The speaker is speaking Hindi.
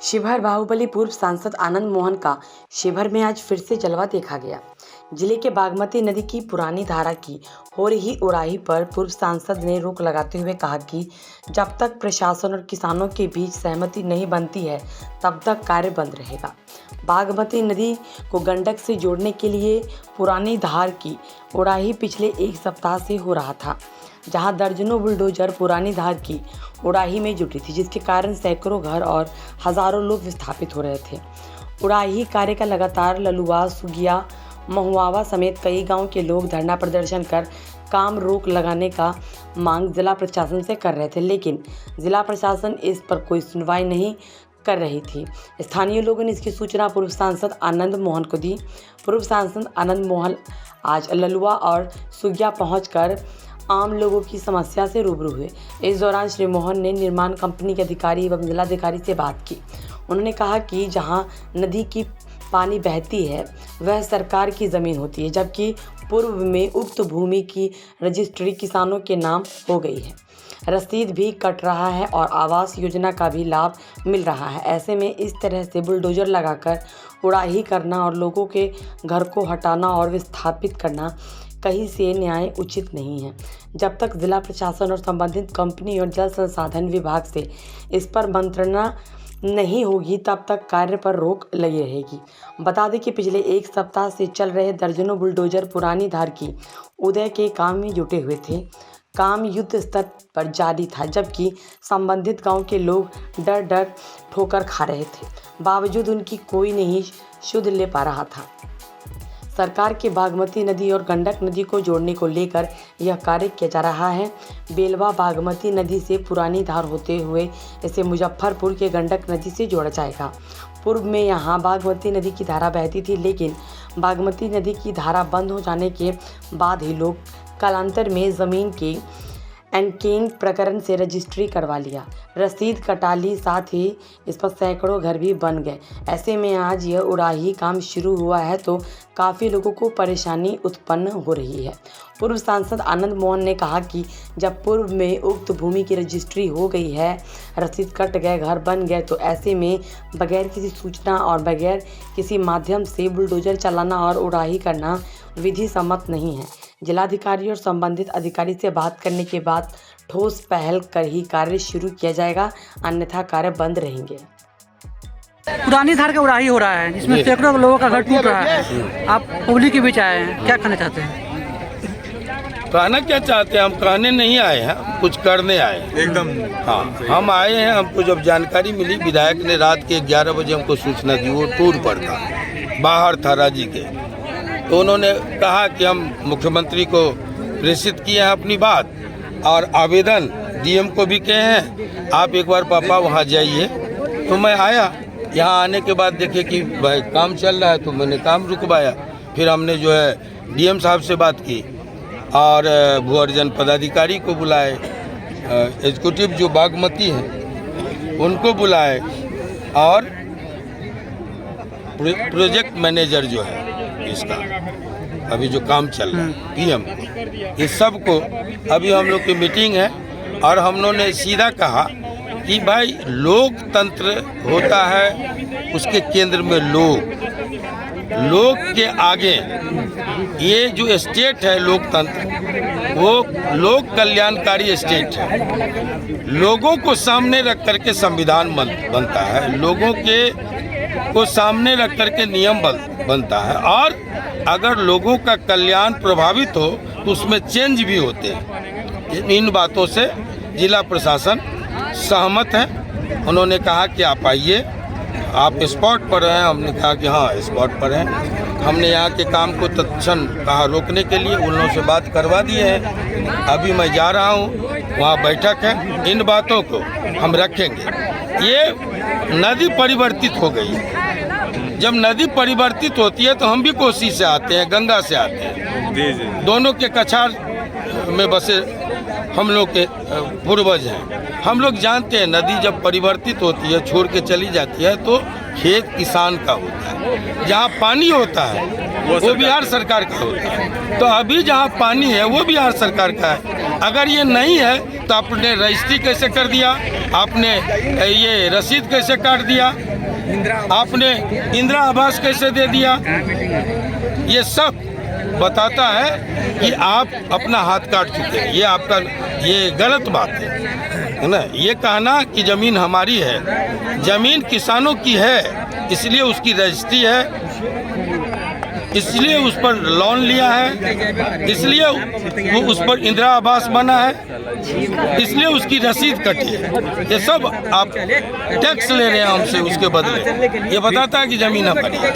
शिवहर बाहुबली पूर्व सांसद आनंद मोहन का शिवहर में आज फिर से जलवा देखा गया। जिले के बागमती नदी की पुरानी धारा की हो रही उड़ाही पर पूर्व सांसद ने रोक लगाते हुए कहा कि जब तक प्रशासन और किसानों के बीच सहमति नहीं बनती है तब तक कार्य बंद रहेगा। बागमती नदी को गंडक से जोड़ने के लिए पुरानी धार की उड़ाही पिछले एक सप्ताह से हो रहा था, जहां दर्जनों बुलडोजर पुरानी धार की उड़ाही में जुटी थी, जिसके कारण सैकड़ों घर और हजारों लोग विस्थापित हो रहे थे। उड़ाही कार्य का लगातार ललुआ, सुगिया, महुआवा समेत कई गांव के लोग धरना प्रदर्शन कर काम रोक लगाने का मांग जिला प्रशासन से कर रहे थे, लेकिन जिला प्रशासन इस पर कोई सुनवाई नहीं कर रही थी। स्थानीय लोगों ने इसकी सूचना पूर्व सांसद आनंद मोहन को दी। पूर्व सांसद आनंद मोहन आज ललुआ और सुगिया पहुंचकर आम लोगों की समस्या से रूबरू हुए। इस दौरान श्री मोहन ने निर्माण कंपनी के अधिकारी एवं जिलाधिकारी से बात की। उन्होंने कहा कि जहां नदी की पानी बहती है वह सरकार की ज़मीन होती है, जबकि पूर्व में उक्त भूमि की रजिस्ट्री किसानों के नाम हो गई है। रसीद भी कट रहा है और आवास योजना का भी लाभ मिल रहा है। ऐसे में इस तरह से बुलडोजर लगाकर उड़ाही करना और लोगों के घर को हटाना और विस्थापित करना कहीं से न्याय उचित नहीं है। जब तक जिला प्रशासन और संबंधित कंपनी और जल संसाधन विभाग से इस पर मंत्रणा नहीं होगी तब तक कार्य पर रोक लगी रहेगी। बता दें कि पिछले एक सप्ताह से चल रहे दर्जनों बुलडोजर पुरानी धार की उदय के काम में जुटे हुए थे। काम युद्ध स्तर पर जारी था, जबकि संबंधित गांव के लोग डर ठोकर खा रहे थे। बावजूद उनकी कोई नहीं सुध ले पा रहा था। सरकार के बागमती नदी और गंडक नदी को जोड़ने को लेकर यह कार्य किया जा रहा है। बेलवा बागमती नदी से पुरानी धार होते हुए इसे मुजफ्फरपुर के गंडक नदी से जोड़ा जाएगा। पूर्व में यहाँ बागमती नदी की धारा बहती थी, लेकिन बागमती नदी की धारा बंद हो जाने के बाद ही लोग कालांतर में ज़मीन के एनकेन प्रकरण से रजिस्ट्री करवा लिया, रसीद कटा ली, साथ ही इस पर सैकड़ों घर भी बन गए। ऐसे में आज यह उड़ाही काम शुरू हुआ है तो काफ़ी लोगों को परेशानी उत्पन्न हो रही है। पूर्व सांसद आनंद मोहन ने कहा कि जब पूर्व में उक्त भूमि की रजिस्ट्री हो गई है, रसीद कट गए, घर बन गए, तो ऐसे में बगैर किसी सूचना और बगैर किसी माध्यम से बुलडोजर चलाना और उड़ाही करना विधि सम्मत नहीं है। जिलाधिकारी और संबंधित अधिकारी से बात करने के बाद ठोस पहल कर ही कार्य शुरू किया जाएगा, अन्यथा कार्य बंद रहेंगे। पुरानी धार का उड़ाही हो रहा है, जिसमें सैकड़ों लोगों का घर टूट रहा है। आप पब्लिक के बीच आए हैं, क्या कहना चाहते हैं? कहना क्या चाहते हैं? हम कहने नहीं आए हैं, कुछ करने आए हैं। एकदम हाँ, हम आए हैं। हमको जब जानकारी मिली, विधायक ने रात के 11 बजे हमको सूचना दी। वो टूर पर था, बाहर था राजी के, तो उन्होंने कहा कि हम मुख्यमंत्री को प्रेषित किए हैं अपनी बात और आवेदन डीएम को भी कहे हैं, आप एक बार पापा वहाँ जाइए। तो मैं आया, यहाँ आने के बाद देखे कि भाई काम चल रहा है, तो मैंने काम रुकवाया। फिर हमने जो है डीएम साहब से बात की और भू अर्जन पदाधिकारी को बुलाए, एग्जीक्यूटिव जो बागमती हैं उनको बुलाए और प्रोजेक्ट मैनेजर जो है इसका अभी जो काम चल रहा है पीएम, इस सब को अभी हम लोग की मीटिंग है और हम लोगों ने सीधा कहा कि भाई लोकतंत्र होता है, उसके केंद्र में लोग के आगे ये जो स्टेट है लोकतंत्र, वो लोक कल्याणकारी स्टेट है। लोगों को सामने रख करके संविधान बनता है, लोगों को सामने रख करके नियम बनता है, और अगर लोगों का कल्याण प्रभावित हो तो उसमें चेंज भी होते हैं। इन बातों से जिला प्रशासन सहमत है। उन्होंने कहा कि आप आइए, आप स्पॉट पर हैं। हमने कहा कि हाँ स्पॉट पर हैं। हमने यहाँ के काम को तत्क्षण कहा रोकने के लिए, उन लोगों से बात करवा दिए हैं। अभी मैं जा रहा हूँ, वहाँ बैठक है, इन बातों को हम रखेंगे। ये नदी परिवर्तित हो गई है। जब नदी परिवर्तित होती है तो हम भी कोसी से आते हैं, गंगा से आते हैं, दोनों के कछार में बसे हम लोग के पूर्वज हैं। हम लोग जानते हैं नदी जब परिवर्तित होती है, छोड़ के चली जाती है, तो खेत किसान का होता है। जहाँ पानी होता है वो बिहार सरकार का होता है। तो अभी जहाँ पानी है वो बिहार सरकार का है। अगर ये नहीं है तो आपने रजिस्ट्री कैसे कर दिया, आपने ये रसीद कैसे काट दिया, आपने इंदिरा आवास कैसे दे दिया, ये सब बताता है कि आप अपना हाथ काट चुके हैं। ये आपका ये गलत बात है ना। ये कहना कि ज़मीन हमारी है, ज़मीन किसानों की है, इसलिए उसकी रजिस्ट्री है, इसलिए उस पर लोन लिया है, इसलिए वो उस पर इंदिरा आवास बना है, इसलिए उसकी रसीद कटी है। ये सब आप टैक्स ले रहे हैं हमसे उसके बदले। ये बताता है कि ज़मीन हमारी है।